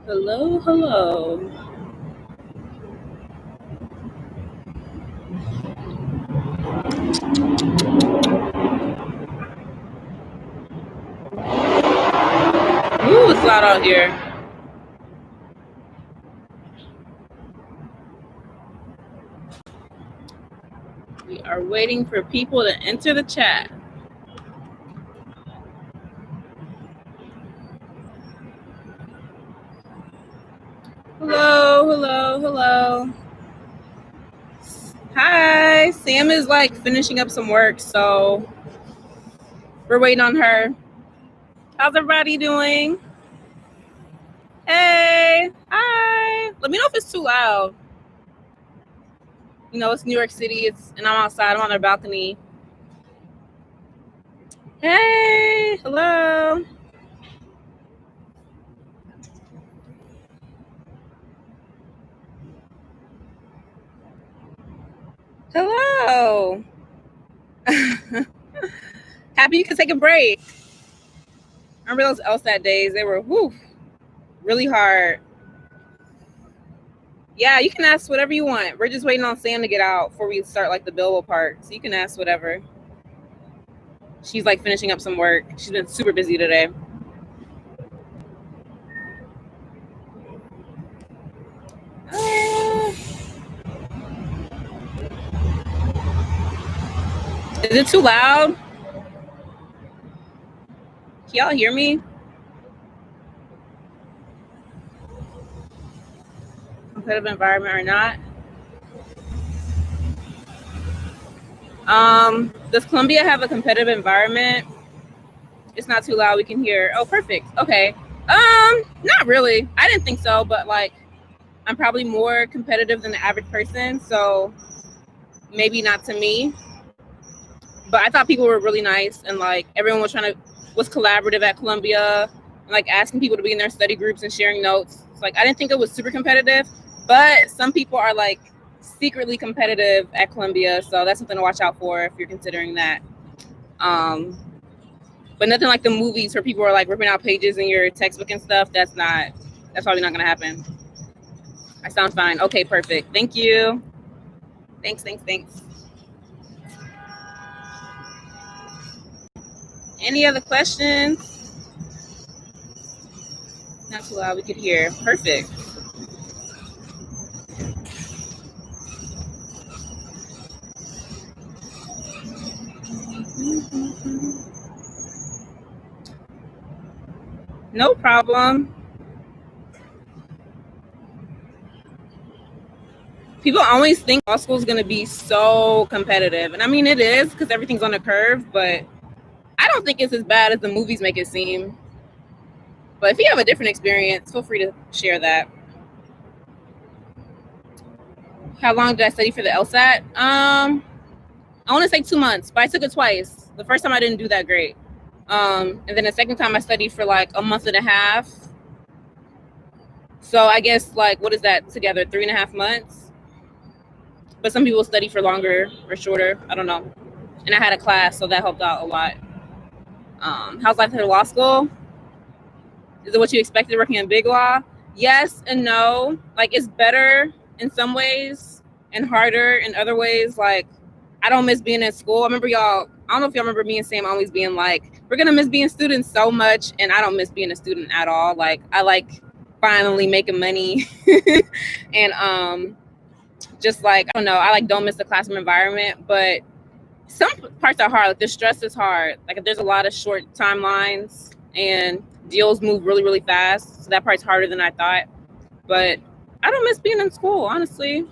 Hello, hello. Ooh, it's loud out here. We are waiting for people to enter the chat. Hello, hello, hello. Hi, Sam is like finishing up some work, so we're waiting on her. How's everybody doing? Hey, hi. Let me know if it's too loud. You know, it's New York City, and I'm outside, I'm on their balcony. Hey, hello. Hello. Happy you can take a break. I remember those LSAT days, they were really hard. Yeah, you can ask whatever you want. We're just waiting on Sam to get out before we start like the billable part. So you can ask whatever. She's like finishing up some work. She's been super busy today. Is it too loud? Can y'all hear me? Competitive environment or not? Does Columbia have a competitive environment? It's not too loud. We can hear. Oh, perfect. Okay. Not really. I didn't think so, but like, I'm probably more competitive than the average person, so maybe not to me. But I thought people were really nice, and like everyone was collaborative at Columbia, and like asking people to be in their study groups and sharing notes. So, like I didn't think it was super competitive, but some people are like secretly competitive at Columbia, so that's something to watch out for if you're considering that. But nothing like the movies where people are like ripping out pages in your textbook and stuff. That's probably not gonna happen. I sound fine. Okay, perfect. Thank you. Thanks. Any other questions? Not too loud. We could hear. Perfect. No problem. People always think law school is going to be so competitive. And I mean, it is because everything's on a curve, but I don't think it's as bad as the movies make it seem. But if you have a different experience, feel free to share that. How long did I study for the LSAT? I want to say 2 months, but I took it twice. The first time I didn't do that great. And then the second time I studied for like a month and a half. So I guess like, what is that together? 3.5 months? But some people study for longer or shorter. I don't know. And I had a class, so that helped out a lot. How's life at law school? Is it what you expected working in big law? Yes and no. Like, it's better in some ways and harder in other ways. Like, I don't miss being in school. I don't know if y'all remember me and Sam always being like, we're gonna miss being students so much, and I don't miss being a student at all. Like, I like finally making money and just like, I don't know, I don't miss the classroom environment, but some parts are hard. Like, the stress is hard. Like, if there's a lot of short timelines and deals move really, really fast, so that part's harder than I thought. But I don't miss being in school, honestly.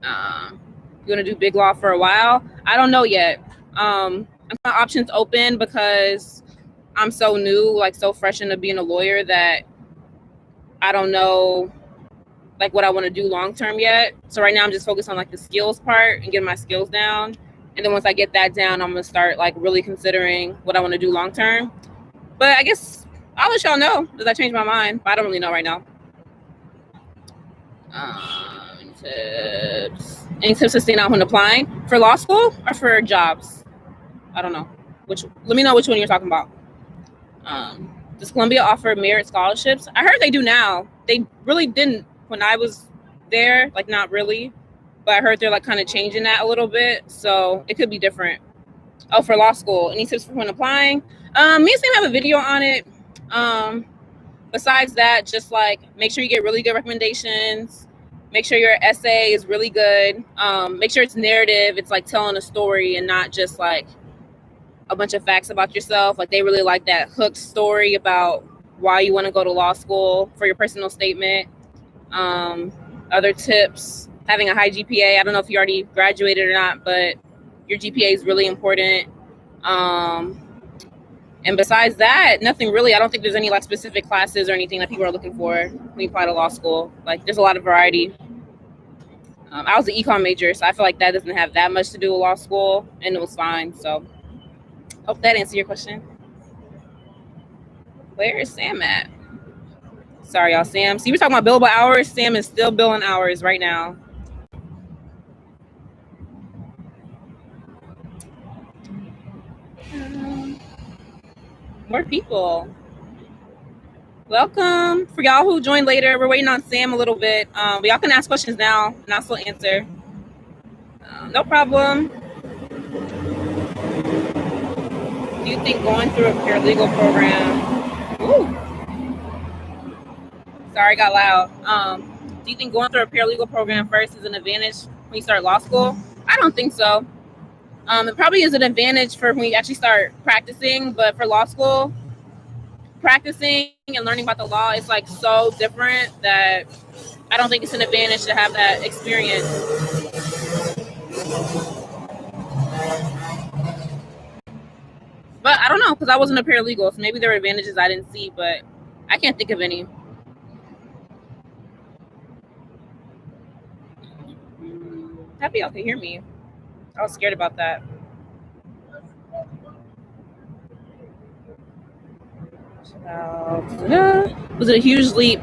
You want to do big law for a while? I don't know yet. I'm my options open because I'm so new, like so fresh into being a lawyer, that I don't know like what I want to do long term yet. So right now I'm just focused on like the skills part and getting my skills down. And then once I get that down, I'm gonna start like really considering what I want to do long term. But I guess I'll let y'all know if I change my mind. But I don't really know right now. Tips. Any tips to stand out when applying for law school or for jobs? I don't know. Let me know which one you're talking about. Does Columbia offer merit scholarships? I heard they do now. They really didn't when I was there, like not really. But I heard they're like kind of changing that a little bit. So it could be different. Oh, for law school. Any tips for when applying? Me and Sam have a video on it. Besides that, just like make sure you get really good recommendations. Make sure your essay is really good. Make sure it's narrative. It's like telling a story and not just like a bunch of facts about yourself. Like they really like that hook story about why you want to go to law school for your personal statement. Other tips, having a high GPA. I don't know if you already graduated or not, but your GPA is really important. And besides that, nothing really. I don't think there's any like specific classes or anything that people are looking for when you apply to law school. Like there's a lot of variety. I was an econ major, so I feel like that doesn't have that much to do with law school, and it was fine. So hope that answered your question. Where is Sam at? Sorry, y'all, Sam. See, we're talking about billable hours. Sam is still billing hours right now. More people. Welcome. For y'all who joined later, we're waiting on Sam a little bit. But y'all can ask questions now, and I'll still answer. No problem. Do you think going through a paralegal program... Ooh. Sorry, I got loud. Do you think going through a paralegal program first is an advantage when you start law school? I don't think so. It probably is an advantage for when you actually start practicing, but for law school, practicing and learning about the law is like so different that I don't think it's an advantage to have that experience. But I don't know, because I wasn't a paralegal, so maybe there are advantages I didn't see, but I can't think of any. Happy y'all can hear me. I was scared about that. Was it a huge leap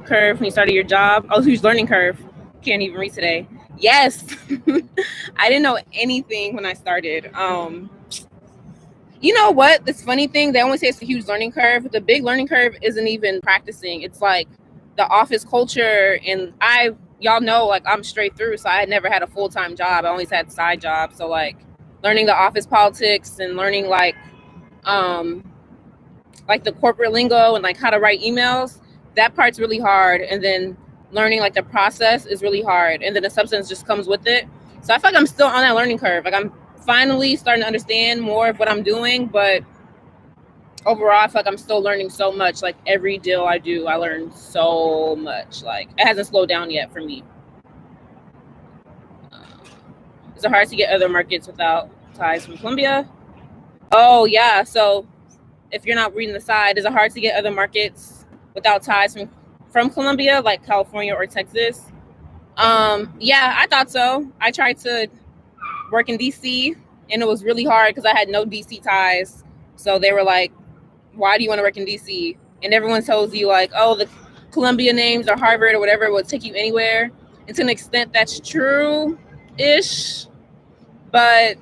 curve when you started your job? Oh, huge learning curve. Can't even read today. Yes. I didn't know anything when I started. You know what? This funny thing, they always say it's a huge learning curve. The big learning curve isn't even practicing. It's like the office culture. And y'all know, like I'm straight through, so I had never had a full-time job. I always had side jobs. So like learning the office politics and learning like the corporate lingo and like how to write emails, that part's really hard. And then learning like the process is really hard. And then the substance just comes with it. So I feel like I'm still on that learning curve. Like I'm finally starting to understand more of what I'm doing, but overall I feel like I'm still learning so much. Like every deal I do, I learn so much. Like it hasn't slowed down yet for me. Is it hard to get other markets without ties from Columbia? Oh yeah, so if you're not reading the side, is it hard to get other markets without ties from Columbia, like California or Texas? Yeah, I thought so. I tried to work in DC, and it was really hard because I had no DC ties. So they were like, why do you want to work in DC? And everyone tells you like, oh, the Columbia names or Harvard or whatever will take you anywhere. And to an extent, that's true-ish, but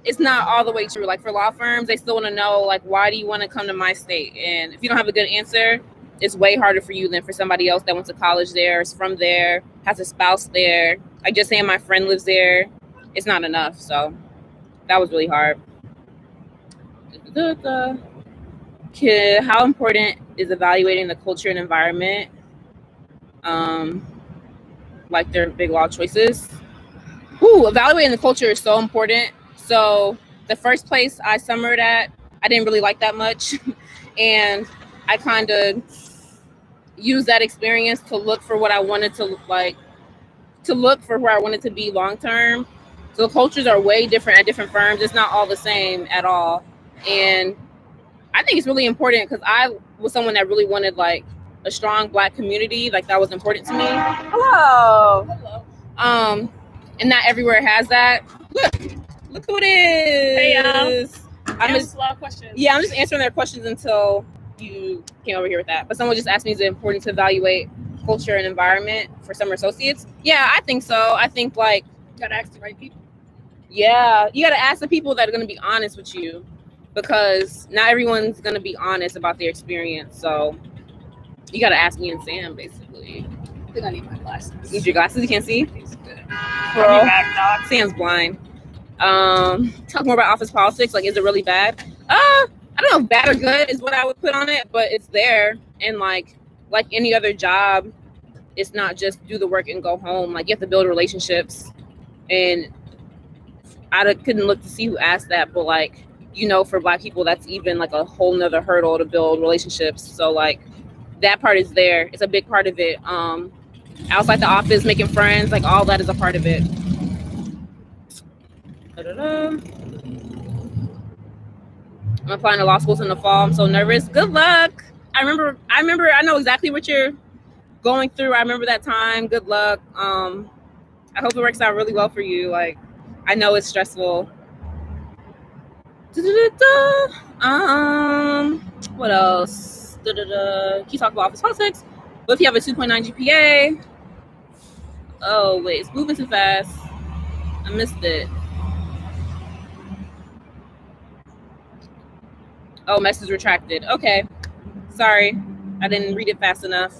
it's not all the way true. Like for law firms, they still want to know, like, why do you want to come to my state? And if you don't have a good answer, it's way harder for you than for somebody else that went to college there, is from there, has a spouse there. Like just saying my friend lives there, it's not enough. So that was really hard. How important is evaluating the culture and environment? Like their big law choices. Evaluating the culture is so important. So the first place I summered at, I didn't really like that much. And I kind of used that experience to look for what I wanted to like, to look for where I wanted to be long term. So the cultures are way different at different firms. It's not all the same at all. And I think it's really important because I was someone that really wanted like a strong Black community. Like that was important to me. Hello. And not everywhere has that. Look who it is. Hey, y'all. I'm just a lot of questions. Yeah, I'm just answering their questions until you came over here with that. But someone just asked me, is it important to evaluate culture and environment for summer associates? Yeah, I think so. I think like You gotta ask the right people. Yeah, you gotta ask the people that are gonna be honest with you. because not everyone's going to be honest about their experience. So you got to ask me and Sam, basically. I think I need my glasses. Need your glasses? You can't see? Bro, Sam's blind. Talk more about office politics. Like, is it really bad? I don't know if bad or good is what I would put on it, but it's there. And like any other job, it's not just do the work and go home. Like, you have to build relationships. And I couldn't look to see who asked that, but like, you know, for Black people, that's even like a whole nother hurdle to build relationships. So like, that part is there. It's a big part of it. Outside the office, making friends, like all that is a part of it. I'm applying to law schools in the fall. I'm so nervous. Good luck. I know exactly what you're going through. I remember that time. Good luck. I hope it works out really well for you. Like, I know it's stressful. What else? Can you talk about office politics? What if you have a 2.9 GPA? Oh, wait, it's moving too fast. I missed it. Oh, message retracted. Okay. Sorry. I didn't read it fast enough.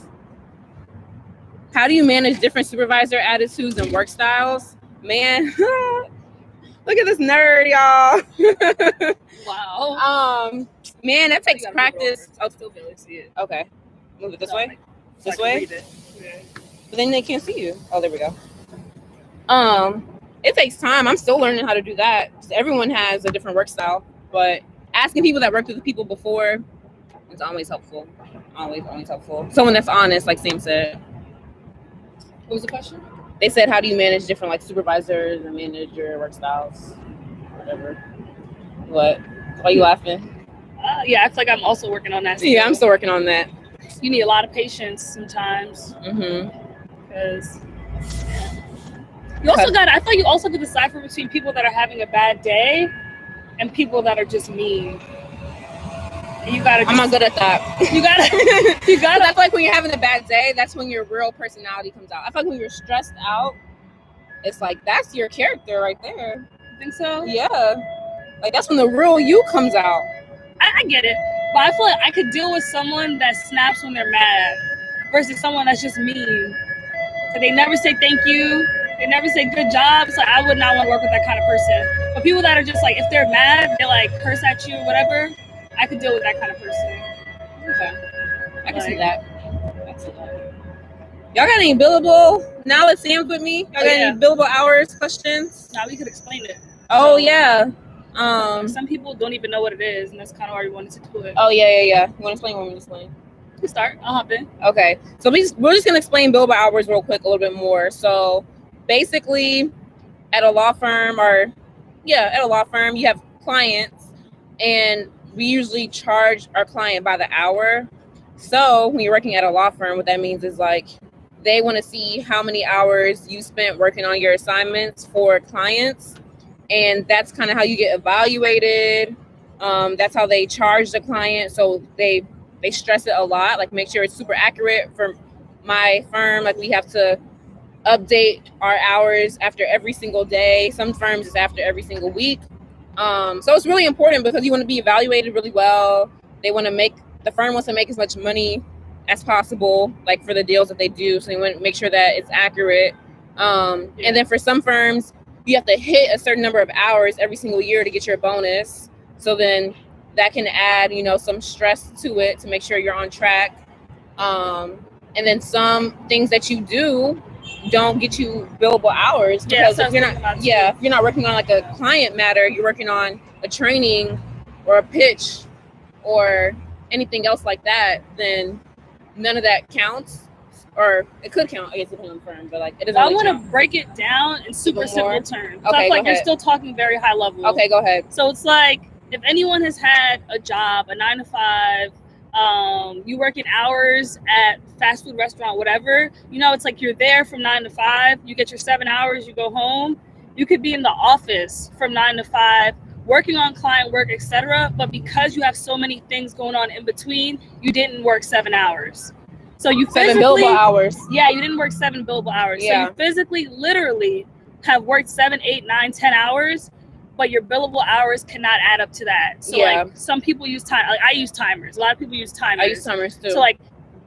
How do you manage different supervisor attitudes and work styles? Man, look at this nerd, y'all. Wow. Man, that takes practice. I'll still be able to see it. Okay. Move it this way? So This way? Yeah. But then they can't see you. Oh, there we go. It takes time. I'm still learning how to do that. Everyone has a different work style, but asking people that worked with people before is always helpful. Always helpful. Someone that's honest, like Sam said. What was the question? They said, how do you manage different like supervisors and manage your work styles? Whatever. What? Why are you laughing? Yeah, I feel like I'm also working on that. Still. Yeah, I'm still working on that. You need a lot of patience sometimes. Because you also got. I thought you also have to decipher between people that are having a bad day and people that are just mean. And you gotta. I'm not good at that. You gotta. I feel like when you're having a bad day, that's when your real personality comes out. I feel like when you're stressed out, it's like that's your character right there. You think so? Yeah. Like that's when the real you comes out. I get it, but I feel like I could deal with someone that snaps when they're mad versus someone that's just mean. So they never say thank you. They never say good job. So I would not want to work with that kind of person. But people that are just like, if they're mad, they like curse at you or whatever, I could deal with that kind of person. Okay. I can see that. Y'all got any billable? Now that Sam's with me, y'all got any billable hours questions? Now we could explain it. Oh, yeah. Some people don't even know what it is, and that's kind of why we wanted to do it. Oh, yeah. You want to explain what we explain? You start. I'll hop in. Okay. So we're just going to explain billable hours real quick a little bit more. So basically, at a law firm you have clients, and we usually charge our client by the hour. So when you're working at a law firm, what that means is like they want to see how many hours you spent working on your assignments for clients. And that's kind of how you get evaluated. That's how they charge the client. So they stress it a lot, like make sure it's super accurate. For my firm, like we have to update our hours after every single day. Some firms it's after every single week. So it's really important because you want to be evaluated really well. The firm wants to make as much money as possible, like for the deals that they do. So you want to make sure that it's accurate. And then for some firms, you have to hit a certain number of hours every single year to get your bonus. So then that can add, some stress to it to make sure you're on track. And then some things that you do don't get you billable hours because if you're not working on like a client matter, you're working on a training or a pitch or anything else like that, then none of that counts. Or it could count, I guess, depending on the firm, but like it doesn't. I want to break it down in super simple terms. Okay, I feel like you're still talking very high level. Okay, go ahead. So it's like if anyone has had a job, a 9 to 5, you work in hours at fast food restaurant, whatever. It's like you're there from 9 to 5. You get your 7 hours. You go home. You could be in the office from 9 to 5, working on client work, etc. But because you have so many things going on in between, you didn't work 7 hours. So you 7 billable hours. Yeah, you didn't work 7 billable hours. Yeah. So you physically, literally have worked 7, 8, 9, 10 hours, but your billable hours cannot add up to that. So like some people use time. Like I use timers. A lot of people use timers. I use timers too. So like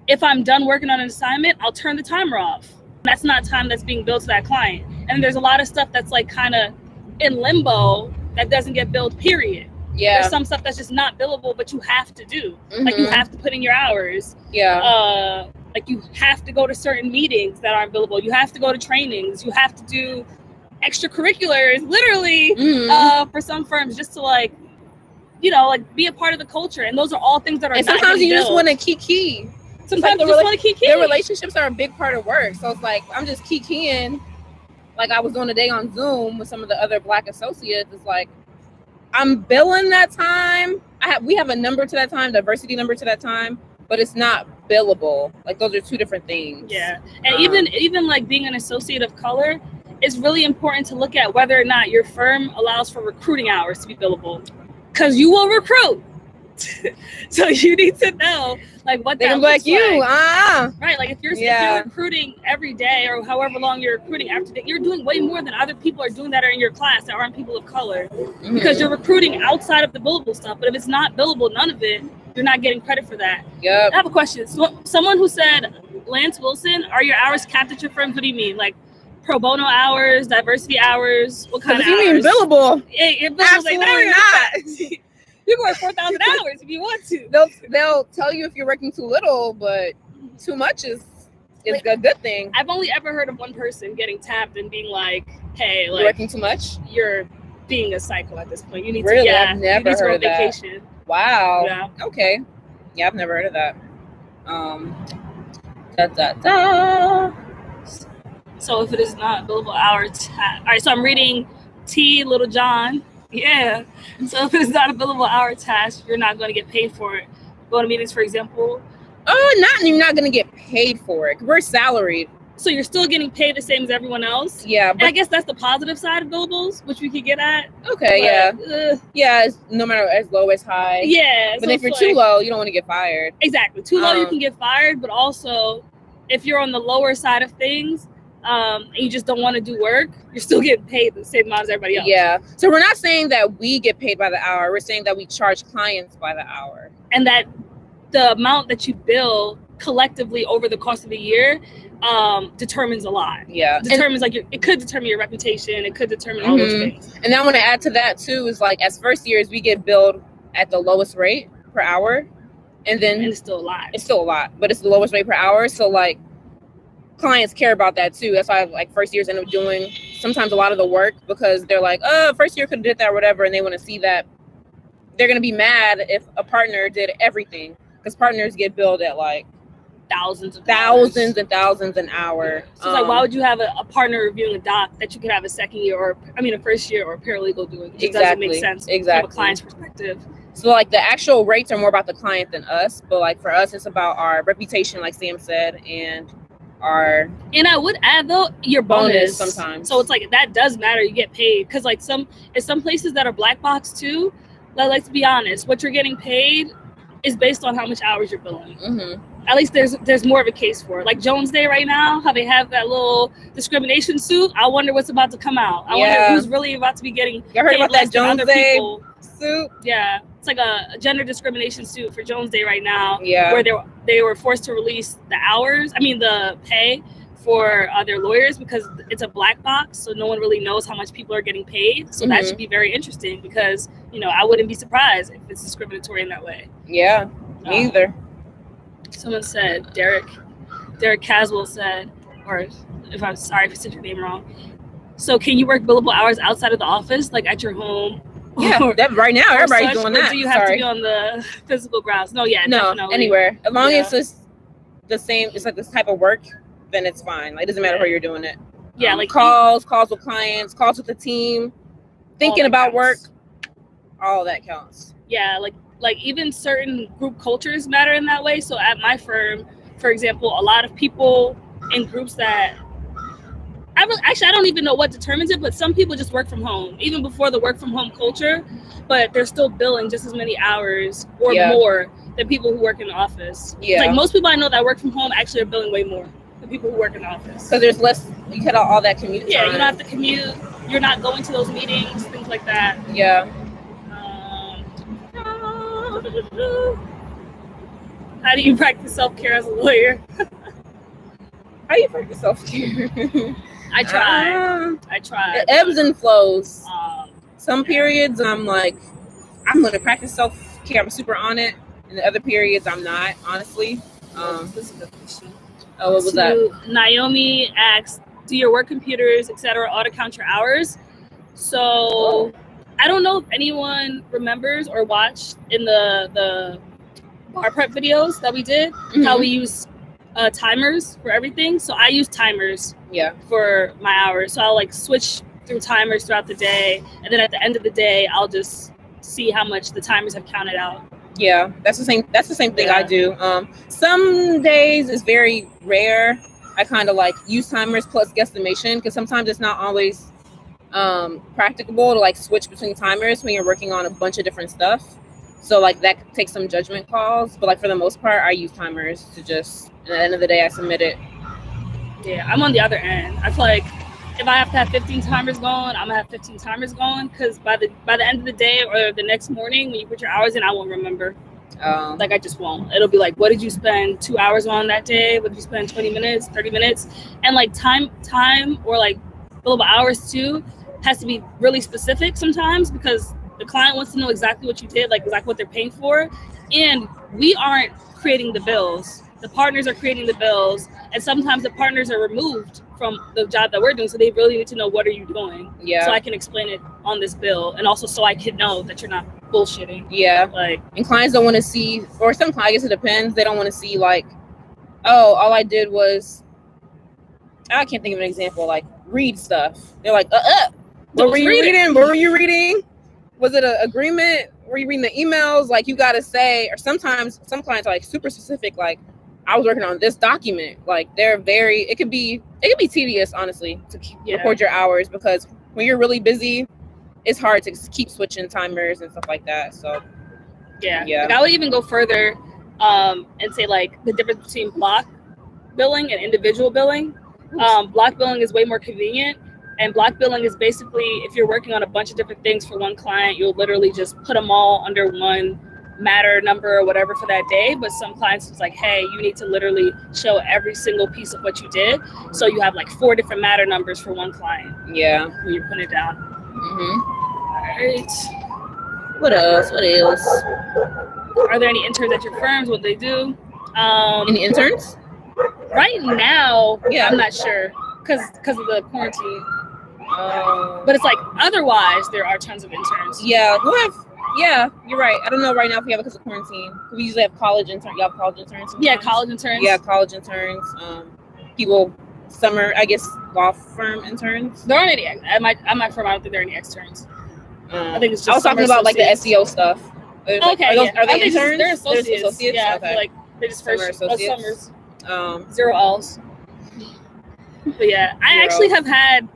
if I'm done working on an assignment, I'll turn the timer off. That's not time that's being billed to that client. And there's a lot of stuff that's like kind of in limbo that doesn't get billed, period. Yeah. There's some stuff that's just not billable, but you have to do. Like you have to put in your hours. Yeah. Like you have to go to certain meetings that aren't billable. You have to go to trainings. You have to do extracurriculars, literally, for some firms, just to like, you know, like be a part of the culture. And those are all things that are. And sometimes you just want to kiki. Sometimes you just want to kiki. Their relationships are a big part of work. So it's like I'm just kikiing. Like I was doing a day on Zoom with some of the other Black associates. It's like I'm billing that time. We have a number to that time, diversity number to that time, but it's not billable. Like those are two different things. Yeah, and even like being an associate of color, it's really important to look at whether or not your firm allows for recruiting hours to be billable, because you will recruit. So you need to know like what that looks like. Right, like if you're recruiting every day or however long you're recruiting after that, you're doing way more than other people are doing that are in your class that aren't people of color, because you're recruiting outside of the billable stuff. But if it's not billable, none of it, you're not getting credit for that. Yep. I have a question. So, someone who said, Lance Wilson, are your hours capped at your firm? What do you mean? Like pro bono hours, diversity hours? What kind of hours? If you mean billable, absolutely like, not. You can work 4,000 hours if you want to. They'll tell you if you're working too little, but too much is like, a good thing. I've only ever heard of one person getting tapped and being like, "Hey, like you're working too much. You're being a psycho at this point. You need really? to I've never heard of vacation." That. Wow. Yeah. Okay. Yeah, I've never heard of that. So if it is not billable hour, all right. So I'm reading T. Little John. Yeah. So if it's not a billable hour task, you're not going to get paid for it. Go to meetings, for example. Oh, you're not going to get paid for it. We're salaried. So you're still getting paid the same as everyone else? Yeah. But and I guess that's the positive side of billables, which we could get at. Okay, but, yeah. It's no matter as low as high. Yeah. But so if you're too low, you don't want to get fired. Exactly. Too low, you can get fired. But also, if you're on the lower side of things, and you just don't want to do work, you're still getting paid the same amount as everybody else. Yeah. So we're not saying that we get paid by the hour. We're saying that we charge clients by the hour. And that the amount that you bill collectively over the course of the year determines a lot. Yeah. Determines it could determine your reputation. It could determine all those things. And I want to add to that too is like as first years we get billed at the lowest rate per hour, and it's still a lot. It's still a lot, but it's the lowest rate per hour. So like clients care about that too. That's why like first years end up doing sometimes a lot of the work, because they're like, oh, first year could have did that or whatever, and they want to see that. They're going to be mad if a partner did everything, because partners get billed at like thousands and thousands an hour. So it's like, why would you have a partner reviewing a doc that you could have a first year or a paralegal doing? It just doesn't make sense from a client's perspective. So like the actual rates are more about the client than us, but like for us, it's about our reputation, like Sam said, and I would add though your bonus sometimes. So it's like that does matter. You get paid because like some places that are black box too. Let's be honest, what you're getting paid is based on how much hours you're billing. At least there's more of a case for it. Like Jones Day right now, how they have that little discrimination suit. I wonder what's about to come out. I wonder who's really about to be getting. You heard about that Jones Day suit? Yeah, it's like a gender discrimination suit for Jones Day right now. Yeah, where they were forced to release the pay for their lawyers because it's a black box, so no one really knows how much people are getting paid. So that should be very interesting because I wouldn't be surprised if it's discriminatory in that way. Yeah, me either. Someone said, Derek Caswell said, or if I'm sorry if I said your name wrong. So can you work billable hours outside of the office, like at your home? Yeah, that right now everybody's doing that. Or do you have to be on the physical grounds? No, definitely. Anywhere. As long as it's the same, it's like this type of work, then it's fine. Like it doesn't matter where you're doing it. Yeah, like calls with clients, calls with the team, thinking about work, all that counts. Yeah, like even certain group cultures matter in that way. So at my firm, for example, a lot of people in groups that I don't even know what determines it, but some people just work from home, even before the work from home culture, but they're still billing just as many hours or more than people who work in the office. Yeah. Like most people I know that work from home actually are billing way more than people who work in the office. Because there's less, you cut out all that commute time. Yeah, you don't have to commute. you're not going to those meetings, things like that. Yeah. How do you practice self-care as a lawyer? How you practice self-care? I try. It ebbs and flows. Some periods I'm like, I'm going to practice self-care. I'm super on it. And the other periods I'm not, honestly. This is a good question. Oh, what was that? Naomi asks, do your work computers, etc., auto count your hours? So I don't know if anyone remembers or watched in the bar prep videos that we did, how we use timers for everything. So I use timers for my hours. So I'll like switch through timers throughout the day. And then at the end of the day, I'll just see how much the timers have counted out. Yeah, that's the same thing I do. Some days it's very rare. I kind of like use timers plus guesstimation because sometimes it's not always practicable to like switch between timers when you're working on a bunch of different stuff. So like that takes some judgment calls, but like for the most part, I use timers to just at the end of the day I submit it. Yeah, I'm on the other end. I feel like if I have to have 15 timers going, I'm gonna have 15 timers going because by the end of the day or the next morning when you put your hours in, I won't remember. Like I just won't. It'll be like, what did you spend 2 hours on that day? What did you spend 20 minutes, 30 minutes? And like time or like billable hours too has to be really specific sometimes because the client wants to know exactly what you did, like exactly what they're paying for. And we aren't creating the bills. The partners are creating the bills. And sometimes the partners are removed from the job that we're doing. So they really need to know, what are you doing? Yeah. So I can explain it on this bill. And also so I can know that you're not bullshitting. Yeah. Like, and clients don't want to see, or some clients, I guess it depends. They don't want to see like, oh, all I did was, I can't think of an example, like read stuff. They're like, what were you reading? What were you reading? Was it an agreement? Were you reading the emails? Like you got to say, or sometimes some clients are like super specific, like I was working on this document. Like they're very, it could be tedious, honestly, to record your hours because when you're really busy, it's hard to keep switching timers and stuff like that. So yeah. Like I would even go further and say like the difference between block billing and individual billing. Block billing is way more convenient. And block billing is basically if you're working on a bunch of different things for one client, you'll literally just put them all under one matter number or whatever for that day. But some clients, it's like, hey, you need to literally show every single piece of what you did. So you have like 4 different matter numbers for one client. Yeah. When you're putting it down. All right. What else? Are there any interns at your firms? What they do? Any interns? Right now, I'm not sure because of the quarantine. But it's like otherwise there are tons of interns. Yeah, you're right. I don't know right now if we have it because of quarantine. We usually have college interns. You have college interns sometimes? Yeah, college interns. Yeah, college interns. People, summer, I guess, law firm interns. There aren't any. At my firm, I don't think there are any externs. I think it's just. I was talking about like the SEO stuff. Okay, are they interns? They're associates. Yeah, okay. Like they're just first associates. Summers. 0 L's. But yeah, I actually have had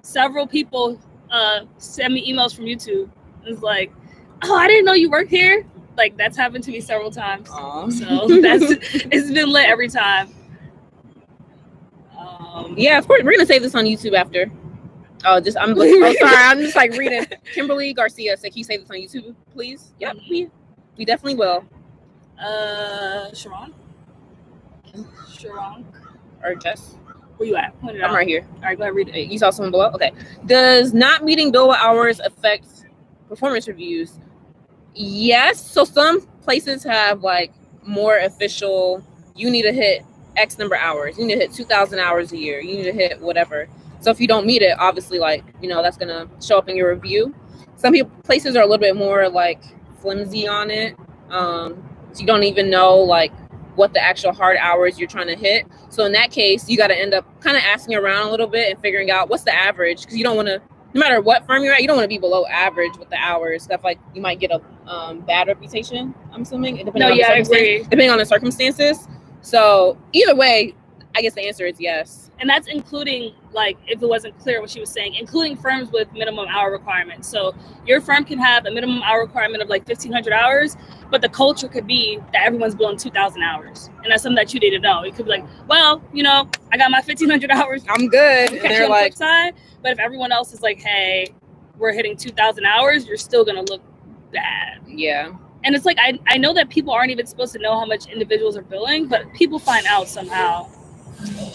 several people send me emails from YouTube. It's like, oh, I didn't know you worked here. Like that's happened to me several times. Aww. So it's been lit every time. Yeah, of course we're gonna save this on YouTube after. I'm sorry. I'm just like reading. Kimberly Garcia said, "Can you save this on YouTube, please?" Yep, we definitely will. Sharon or Jess. Where you at? I'm right here. All right, go ahead, read it. You saw someone below? Okay. Does not meeting billable hours affect performance reviews? Yes. So some places have like more official, you need to hit X number of hours. You need to hit 2,000 hours a year. You need to hit whatever. So if you don't meet it, obviously, like, that's going to show up in your review. Some places are a little bit more like flimsy on it. So you don't even know like what the actual hard hours you're trying to hit. So in that case, you got to end up kind of asking around a little bit and figuring out what's the average, because you don't want to, no matter what firm you're at, you don't want to be below average with the hours. Stuff like you might get a bad reputation, I'm assuming, depending on the circumstances. So either way, I guess the answer is yes. And that's including, like, if it wasn't clear what she was saying, including firms with minimum hour requirements. So your firm can have a minimum hour requirement of like 1,500 hours, But the culture could be that everyone's billing 2,000 hours. And that's something that you need to know. It could be like, well, you know, I got my 1,500 hours. I'm good. And they're like, side. But if everyone else is like, hey, we're hitting 2,000 hours, you're still going to look bad. Yeah. And it's like, I know that people aren't even supposed to know how much individuals are billing, but people find out somehow.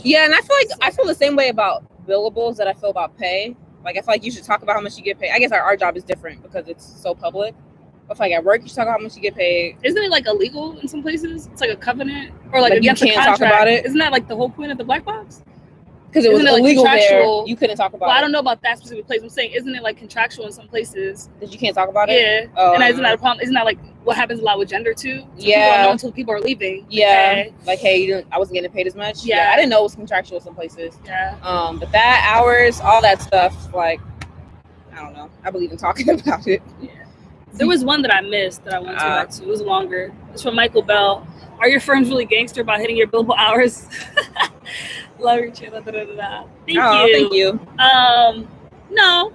Yeah, and I feel like I feel the same way about billables that I feel about pay. Like, I feel like you should talk about how much you get paid. I guess our job is different because it's so public. I feel like at work, you should talk about how much you get paid. Isn't it like illegal in some places? It's like a covenant or like you against can't a contract. Talk about it. Isn't that like the whole point of the black box? Because it was illegal there. You couldn't talk about it. I don't know about that specific place. I'm saying, isn't it like contractual in some places? That you can't talk about it? Yeah. Oh, and isn't that a problem? Isn't that like what happens a lot with gender too? So yeah. People don't know until people are leaving. Yeah. Like, hey, I wasn't getting paid as much. Yeah. I didn't know it was contractual some places. Yeah. But that hours, all that stuff, like, I don't know. I believe in talking about it. Yeah. There was one that I missed that I wanted to go back to. It was longer. It's from Michael Bell. Are your firms really gangster about hitting your billable hours? Love your channel. Thank you. No.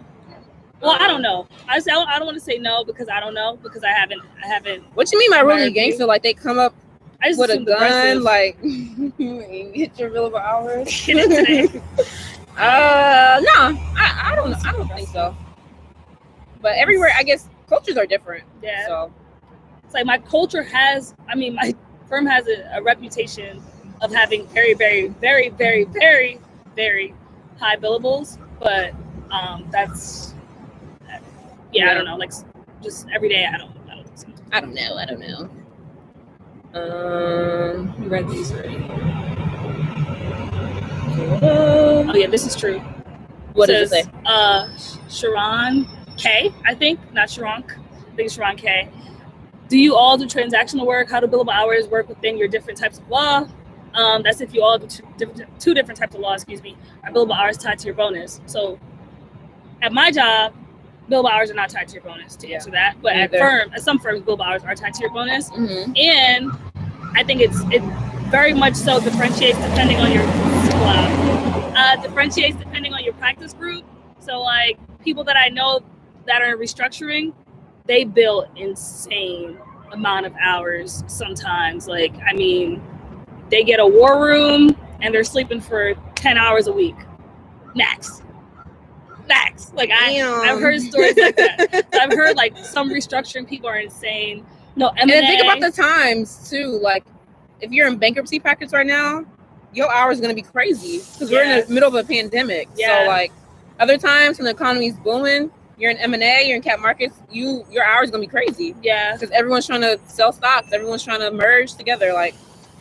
Well, I don't know. I don't want to say no because I don't know because I haven't. What you mean by really gangster? Like they come up with a gun, like hit your billable hours? Hit it today. No, I don't think so. But everywhere, I guess cultures are different. Yeah. So it's like my culture has. I mean, my firm has a reputation of having very, very, very, very, very, very high billables, but that's I don't know. Like just every day, I don't think so. I don't know. You read these already. Oh yeah, this is true. What does it say? Sharon K, I think, not Sharon. I think it's Sharon K. Do you all do transactional work? How do billable hours work within your different types of law? That's if you all do two different types of law, are billable hours tied to your bonus? So at my job, billable hours are not tied to your bonus to answer that. But at some firms, billable hours are tied to your bonus. Mm-hmm. And I think it very much so differentiates depending on your practice group. So like people that I know that are restructuring, they bill insane amount of hours sometimes. Like, I mean, they get a war room and they're sleeping for 10 hours a week. Max. Like I've heard stories like that. So I've heard like some restructuring people are insane. No, M&A. And then think about the times too. Like if you're in bankruptcy practice right now, your hours are going to be crazy because we're in the middle of a pandemic. Yeah. So like other times when the economy's booming, you're in M&A, you're in cap markets, your hours are going to be crazy. Yeah. Because everyone's trying to sell stocks. Everyone's trying to merge together. Like,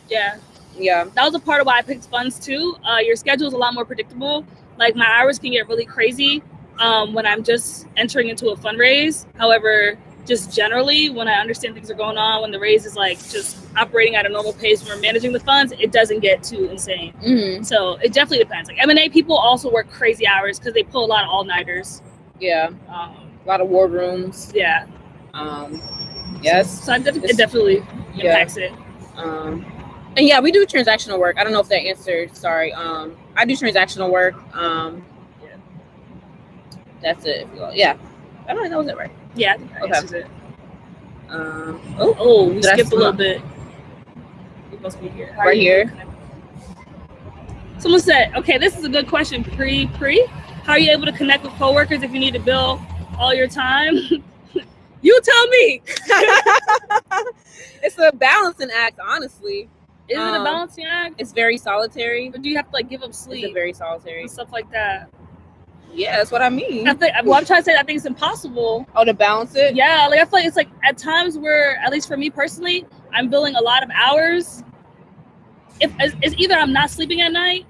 yeah. That was a part of why I picked funds too. Your schedule is a lot more predictable. Like my hours can get really crazy when I'm just entering into a fundraise. However, just generally when I understand things are going on, when the raise is like just operating at a normal pace, when we're managing the funds, it doesn't get too insane. Mm-hmm. So it definitely depends. Like M&A people also work crazy hours because they pull a lot of all-nighters. Yeah. A lot of war rooms. Yeah. Yes. So it definitely impacts it. And yeah, we do transactional work. I don't know if that answered. Sorry. I do transactional work. That's it. Yeah. I don't know. Was it right? Yeah. I think that answers it. We skipped a little bit. We must be here. Right here. Someone said, okay, this is a good question. Pre. How are you able to connect with coworkers if you need to bill all your time? You tell me. It's a balancing act, honestly. Is it a balancing act? It's very solitary. Or do you have to like give up sleep? It's very solitary. And stuff like that. Yeah, that's what I mean. I'm trying to say I think it's impossible. Oh, to balance it? Yeah, like I feel like it's like at times where, at least for me personally, I'm billing a lot of hours. It's either I'm not sleeping at night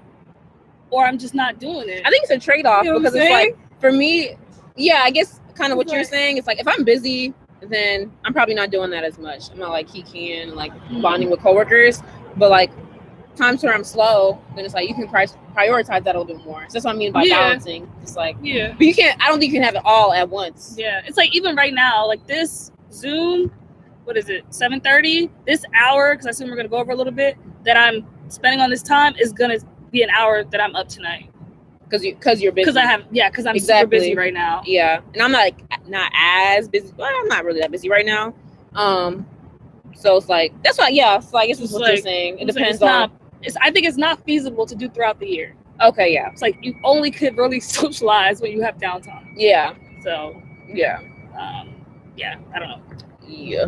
or I'm just not doing it. I think it's a trade-off because it's like, for me, I guess kind of what you're saying. It's like if I'm busy, then I'm probably not doing that as much. I'm not like like bonding with coworkers, but like times where I'm slow, then it's like you can prioritize that a little bit more. So that's what I mean by balancing. It's like, but you can't. I don't think you can have it all at once. Yeah, it's like even right now, like this Zoom, what is it, 7:30? This hour, because I assume we're gonna go over a little bit, that I'm spending on this time is gonna be an hour that I'm up tonight. Because you're busy. Because I'm super busy right now. Yeah, and I'm not as busy. Well, I'm not really that busy right now. So it's like, that's why, yeah, so I guess it's It's what like- you're saying. It it's like, depends it's on. not, I think it's not feasible to do throughout the year. Okay, yeah. It's like you only could really socialize when you have downtime. Yeah. So Yeah. yeah, I don't know. Yeah.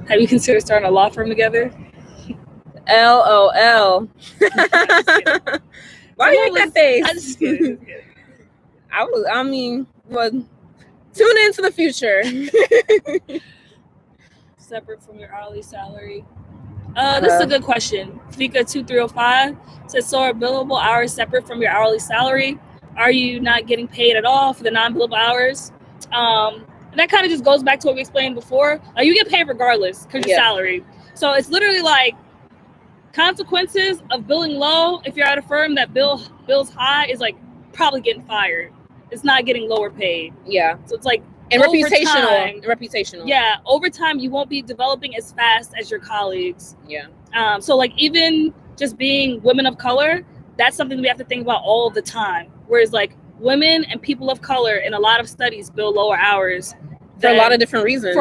Have you considered starting a law firm together? LOL. Why do you make that face? I'm just kidding. I mean, well, tune into the future. Separate from your hourly salary. This is a good question. Fika2305 says, so are billable hours separate from your hourly salary? Are you not getting paid at all for the non-billable hours? And that kind of just goes back to what we explained before. You get paid regardless because your salary. So it's literally like consequences of billing low. If you're at a firm that bills high, is like probably getting fired. It's not getting lower paid. Yeah. So it's like, and reputational. Yeah, over time you won't be developing as fast as your colleagues. Yeah. So like even just being women of color, that's something we have to think about all the time. Whereas like women and people of color in a lot of studies bill lower hours for a lot of different reasons.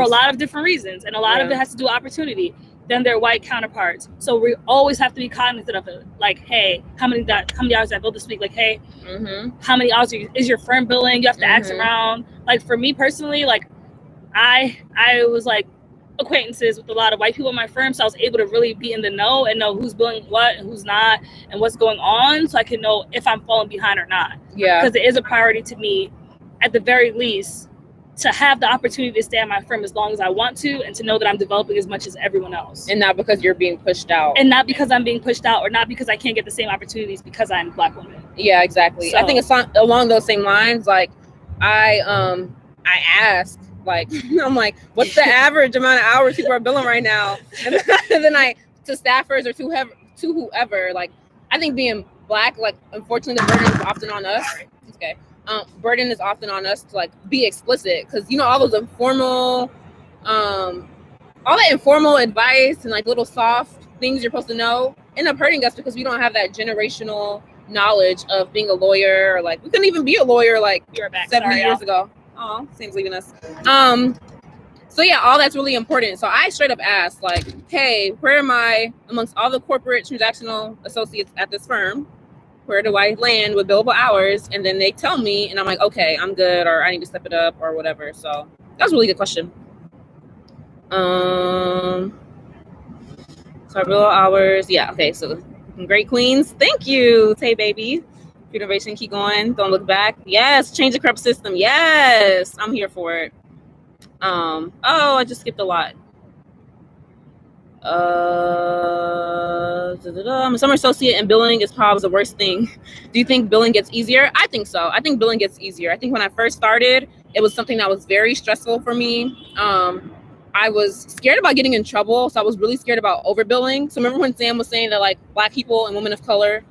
And a lot of it has to do with opportunity than their white counterparts. So we always have to be cognizant of it. Like, hey, how many hours I billed this week? Like, hey, how many hours is your firm billing? You have to ask around. Like for me personally, like I was like acquaintances with a lot of white people in my firm, so I was able to really be in the know and know who's billing what and who's not and what's going on, so I can know if I'm falling behind or not. Yeah, because it is a priority to me, at the very least, to have the opportunity to stay at my firm as long as I want to, and to know that I'm developing as much as everyone else. And not because you're being pushed out. And not because I'm being pushed out, or not because I can't get the same opportunities because I'm a Black woman. Yeah, exactly. So, I think it's along those same lines. Like, I asked, like, I'm like, what's the average amount of hours people are billing right now? And then to staffers or to whoever, like, I think being Black, like, unfortunately, the burden is often on us. Okay. Burden is often on us to like be explicit, because all those informal all that informal advice and like little soft things you're supposed to know end up hurting us because we don't have that generational knowledge of being a lawyer, or like we couldn't even be a lawyer like 70 years ago. Oh, Sam's leaving us. So yeah, all that's really important. So I straight up asked, like, hey, where am I amongst all the corporate transactional associates at this firm? Where do I land with billable hours? And then they tell me, and I'm like, okay, I'm good, or I need to step it up, or whatever. So that's a really good question. So billable hours, yeah, okay. So great queens, thank you, Tay baby. Innovation, keep going. Don't look back. Yes, change the corrupt system. Yes, I'm here for it. Oh, I just skipped a lot. I'm a summer associate, and billing is probably the worst thing. Do you think billing gets easier? I think so. I think billing gets easier. I think when I first started, it was something that was very stressful for me. I was scared about getting in trouble, so I was really scared about overbilling. So remember when Sam was saying that like Black people and women of color,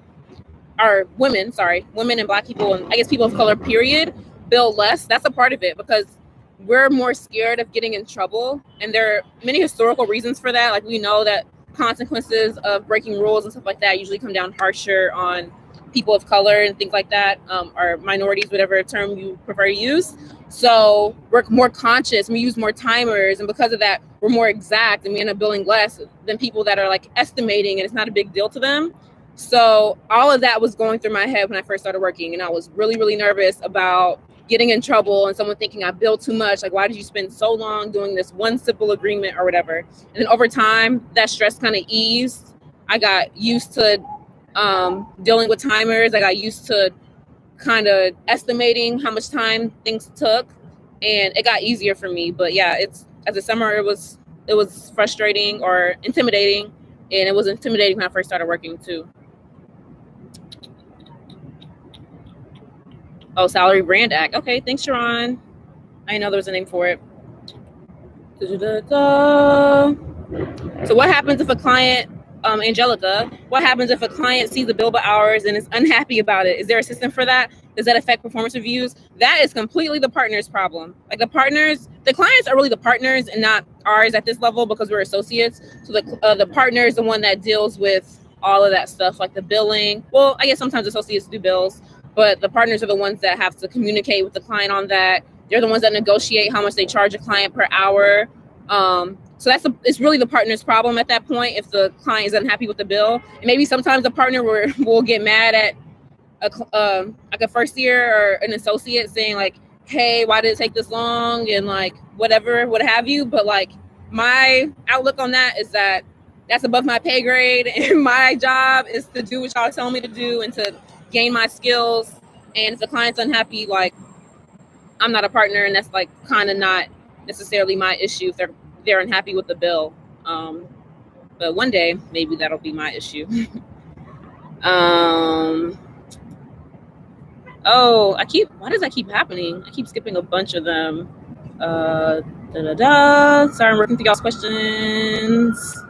or women and Black people, and I guess people of color period, bill less? That's a part of it, because we're more scared of getting in trouble, and there are many historical reasons for that. Like, we know that consequences of breaking rules and stuff like that usually come down harsher on people of color and things like that, or minorities, whatever term you prefer to use. So we're more conscious, we use more timers, and because of that, we're more exact, and we end up billing less than people that are like estimating and it's not a big deal to them. So all of that was going through my head when I first started working, and I was really, really nervous about getting in trouble and someone thinking I billed too much. Like, why did you spend so long doing this one simple agreement or whatever? And then over time, that stress kind of eased. I got used to dealing with timers. I got used to kind of estimating how much time things took, and it got easier for me. But yeah, as a summer, it was frustrating or intimidating, and it was intimidating when I first started working too. Oh, Salary Brand Act. Okay, thanks, Sharon. I know there was a name for it. So what happens if a client, Angelica, what happens if a client sees the billable hours and is unhappy about it? Is there a system for that? Does that affect performance reviews? That is completely the partner's problem. Like, the clients are really the partners and not ours at this level, because we're associates. So the partner is the one that deals with all of that stuff, like the billing. Well, I guess sometimes associates do bills, but the partners are the ones that have to communicate with the client on that. They're the ones that negotiate how much they charge a client per hour. So it's really the partner's problem at that point if the client is unhappy with the bill. And maybe sometimes the partner will get mad at like a first year or an associate saying like, hey, why did it take this long, and like whatever, what have you. But like my outlook on that is that that's above my pay grade, and my job is to do what y'all tell me to do and to gain my skills. And if the client's unhappy, like I'm not a partner, and that's like kind of not necessarily my issue if they're unhappy with the bill. But one day maybe that'll be my issue. Oh, why does that keep happening? I keep skipping a bunch of them. Sorry, I'm working through y'all's questions.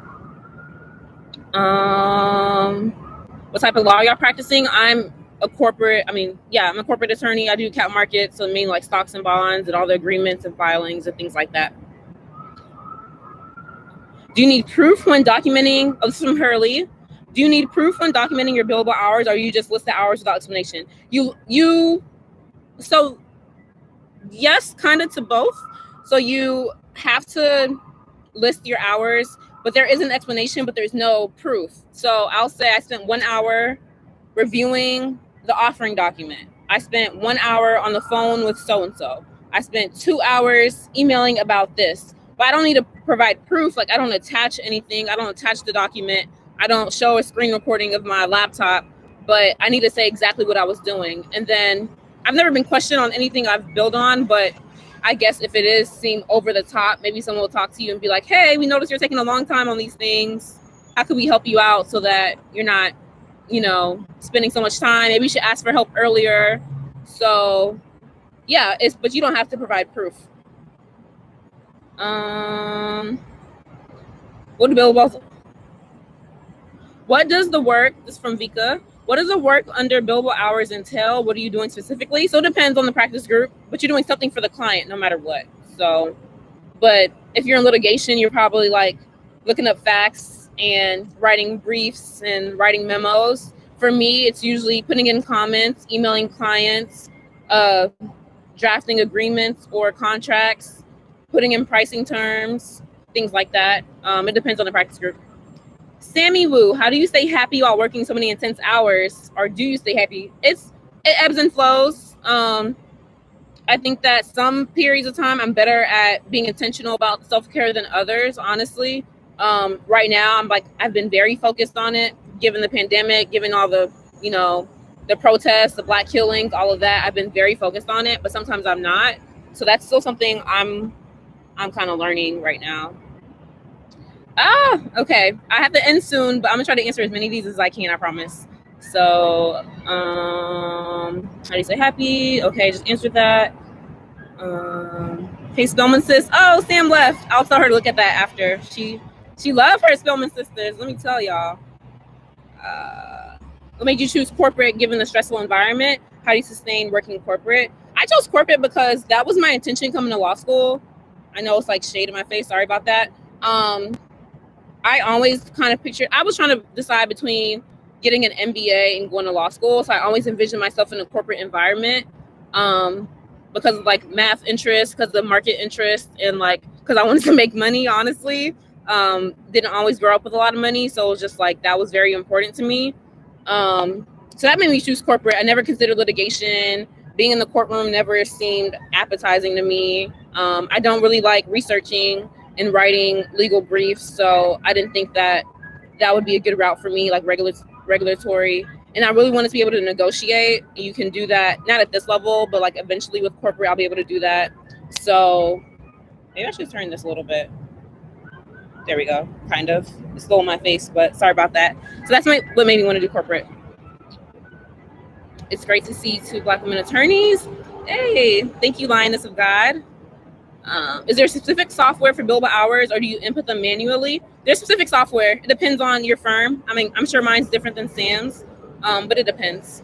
What type of law y'all practicing? I'm a corporate attorney. I do cap markets, so mainly like stocks and bonds and all the agreements and filings and things like that. Do you need proof when documenting? Oh, this is from Hurley. Do you need proof when documenting your billable hours, or you just list the hours without explanation? So yes, kind of to both. So you have to list your hours, but there is an explanation, but there's no proof. So I'll say I spent 1 hour reviewing the offering document. I spent 1 hour on the phone with so-and-so. I spent 2 hours emailing about this. But I don't need to provide proof. Like I don't attach anything. I don't attach the document. I don't show a screen recording of my laptop, but I need to say exactly what I was doing. And then I've never been questioned on anything I've billed on, but I guess if it is seem over the top, maybe someone will talk to you and be like, hey, we noticed you're taking a long time on these things. How could we help you out so that you're not, spending so much time? Maybe you should ask for help earlier. So yeah, but you don't have to provide proof. What does the work, this is from Vika, what does the work under billable hours entail? What are you doing specifically? So it depends on the practice group, but you're doing something for the client no matter what. So, but if you're in litigation, you're probably like looking up facts and writing briefs and writing memos. For me, it's usually putting in comments, emailing clients, drafting agreements or contracts, putting in pricing terms, things like that. It depends on the practice group. Sammy Woo, how do you stay happy while working so many intense hours? Or do you stay happy? It ebbs and flows. I think that some periods of time I'm better at being intentional about self-care than others, honestly. Right now, I've been very focused on it, given the pandemic, given all the, the protests, the Black killings, all of that. I've been very focused on it, but sometimes I'm not. So that's still something I'm kind of learning right now. Okay. I have to end soon, but I'm gonna try to answer as many of these as I can, I promise. So, how do you say happy? Okay, just answer that. Hey, Spellman sis. Oh, Sam left. I'll tell her to look at that after. She loved her Spellman sisters. Let me tell y'all. What made you choose corporate given the stressful environment? How do you sustain working corporate? I chose corporate because that was my intention coming to law school. I know it's like shade in my face. Sorry about that. I always kind of pictured, I was trying to decide between getting an MBA and going to law school. So I always envisioned myself in a corporate environment because of like math interest, because of market interest, and like, because I wanted to make money, honestly. Didn't always grow up with a lot of money. So it was just like, that was very important to me. So that made me choose corporate. I never considered litigation. Being in the courtroom never seemed appetizing to me. I don't really like researching and writing legal briefs, so I didn't think that would be a good route for me, like regulatory. And I really wanted to be able to negotiate. You can do that, not at this level, but like eventually with corporate, I'll be able to do that. So maybe I should turn this a little bit. There we go, kind of. It's still in my face, but sorry about that. So that's what made me want to do corporate. It's great to see 2 Black women attorneys. Hey, thank you, Lioness of God. Is there specific software for billable hours, or do you input them manually? There's specific software. It depends on your firm. I mean, I'm sure mine's different than Sam's, but it depends.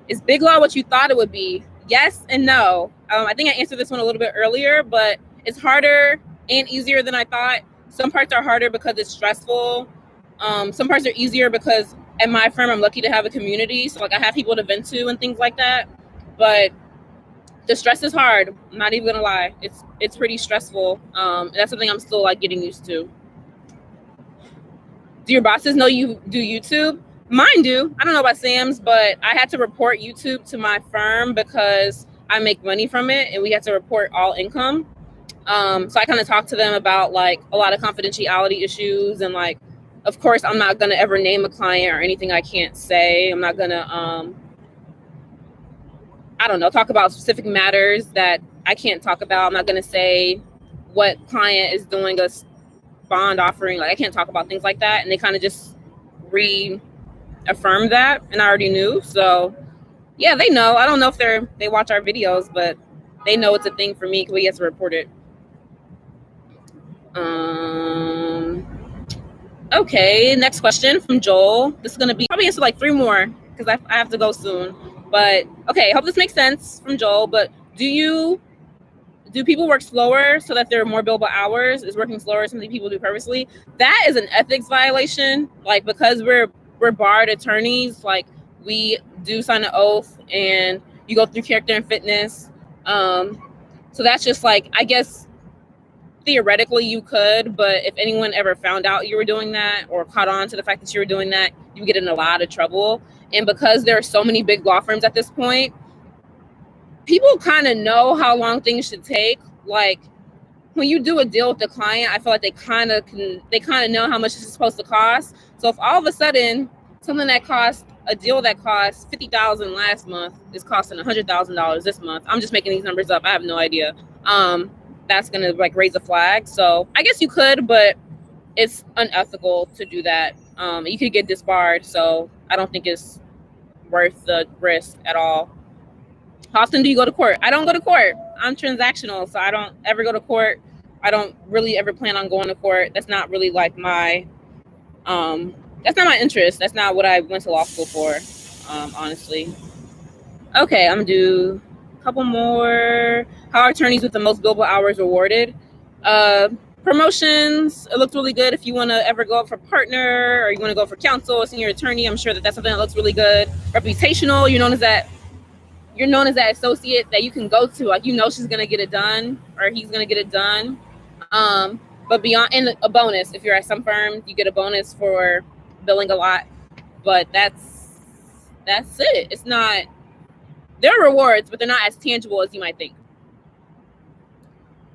Is Big Law what you thought it would be? Yes and no. I think I answered this one a little bit earlier, but it's harder and easier than I thought. Some parts are harder because it's stressful. Some parts are easier because at my firm, I'm lucky to have a community. So like I have people to vent to and things like that. But the stress is hard. I'm not even gonna lie. It's pretty stressful. That's something I'm still like getting used to. Do your bosses know you do YouTube? Mine do. I don't know about Sam's, but I had to report YouTube to my firm because I make money from it, and we had to report all income. So I kind of talked to them about like a lot of confidentiality issues, and like, of course, I'm not gonna ever name a client or anything I can't say. I'm not gonna, I don't know, talk about specific matters that I can't talk about. I'm not gonna say what client is doing a bond offering. Like I can't talk about things like that, and they kind of just reaffirmed that, and I already knew. So yeah, they know. I don't know if they watch our videos, but they know it's a thing for me because we have to report it. Okay, next question from Joel. This is gonna be probably answer like 3 more because I have to go soon. But okay, hope this makes sense from Joel. But do people work slower so that there are more billable hours? Is working slower something people do purposely? That is an ethics violation. Like because we're barred attorneys, like we do sign an oath and you go through character and fitness. So that's just like, I guess theoretically you could, but if anyone ever found out you were doing that or caught on to the fact that you were doing that, you get in a lot of trouble. And because there are so many big law firms at this point, people kind of know how long things should take. Like when you do a deal with the client, I feel like they kind of know how much this is supposed to cost. So if all of a sudden something that cost a deal that cost $50,000 last month is costing $100,000 this month, I'm just making these numbers up. I have no idea. That's gonna like raise a flag. So I guess you could, but it's unethical to do that. You could get disbarred. So I don't think it's worth the risk at all. How often do you go to court? I don't go to court. I'm transactional, so I don't ever go to court. I don't really ever plan on going to court. That's not really like my, that's not my interest. That's not what I went to law school for, honestly. Okay, I'm gonna do a couple more. How are attorneys with the most billable hours rewarded? Promotions, it looks really good. If you want to ever go up for partner or you want to go for counsel or senior attorney, I'm sure that's something that looks really good. Reputational, you're known as that associate that you can go to, like she's gonna get it done or he's gonna get it done. But beyond, and a bonus, if you're at some firms, you get a bonus for billing a lot. But that's it. It's not, there are rewards, but they're not as tangible as you might think.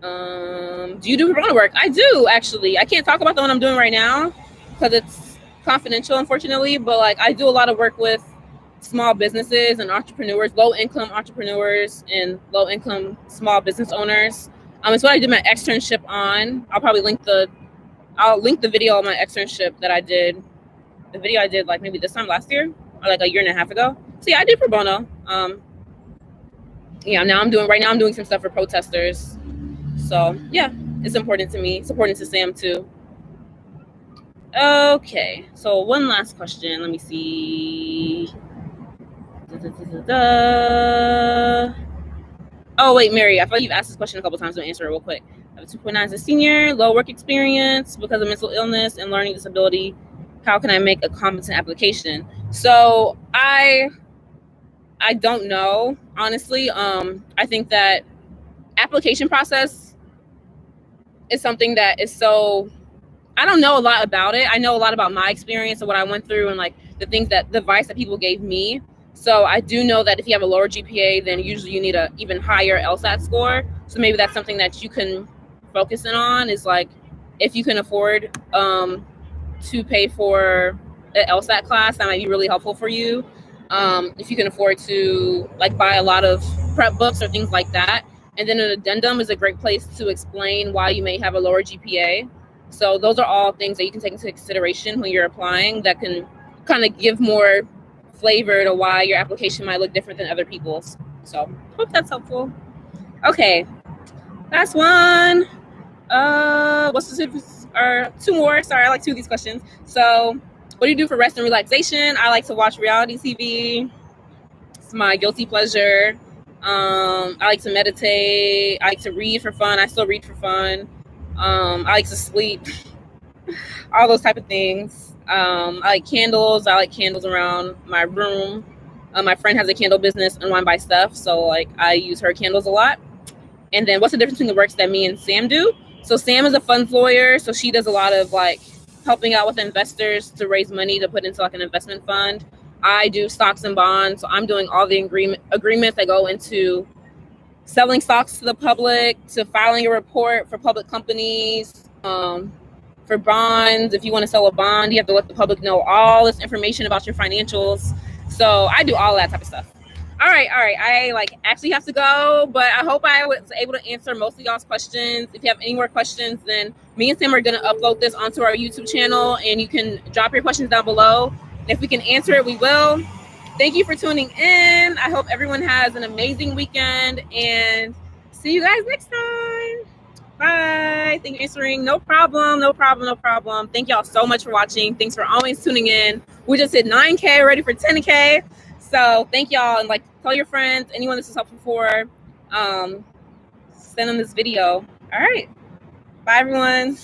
Do you do pro bono work? I do, actually. I can't talk about the one I'm doing right now because it's confidential, unfortunately, but like I do a lot of work with small businesses and entrepreneurs, low-income entrepreneurs and low-income small business owners. It's what I did my externship on. I'll probably link the video of my externship that I did. The video I did like maybe this time last year or like a year and a half ago. So yeah, I do pro bono. Now I'm doing some stuff for protesters. So yeah, it's important to me. It's important to Sam too. Okay, so one last question. Let me see. Oh wait, Mary, I feel like you've asked this question a couple times. I'll answer it real quick. I have a 2.9 as a senior, low work experience because of mental illness and learning disability. How can I make a competent application? So I don't know, honestly. I think that application process is something that is so, I don't know a lot about it. I know a lot about my experience and what I went through and like the advice that people gave me. So I do know that if you have a lower GPA, then usually you need a even higher LSAT score. So maybe that's something that you can focus in on, is like if you can afford to pay for an LSAT class, that might be really helpful for you. If you can afford to like buy a lot of prep books or things like that. And then an addendum is a great place to explain why you may have a lower GPA. So those are all things that you can take into consideration when you're applying that can kind of give more flavor to why your application might look different than other people's. So hope that's helpful. Okay, last one. What's the or 2 more? Sorry, I like 2 of these questions. So what do you do for rest and relaxation? I like to watch reality TV. It's my guilty pleasure. I like to meditate. I like to read for fun. I still read for fun. I like to sleep. All those type of things. I like candles. I like candles around my room. My friend has a candle business, Unwind by Stuff, so like I use her candles a lot. And then what's the difference between the works that me and Sam do? So Sam is a funds lawyer, so she does a lot of like helping out with investors to raise money to put into like an investment fund. I do stocks and bonds, so I'm doing all the agreements that go into selling stocks to the public, to filing a report for public companies, for bonds. If you want to sell a bond, you have to let the public know all this information about your financials. So I do all that type of stuff. All right. I like actually have to go, but I hope I was able to answer most of y'all's questions. If you have any more questions, then me and Sam are going to upload this onto our YouTube channel, and you can drop your questions down below. And if we can answer it, we will. Thank you for tuning in. I hope everyone has an amazing weekend, and see you guys next time. Bye. Thank you for answering. No problem. Thank y'all so much for watching. Thanks for always tuning in. We just hit 9K, ready for 10K. So thank y'all, and like tell your friends, anyone this is helpful for, send them this video. All right. Bye, everyone.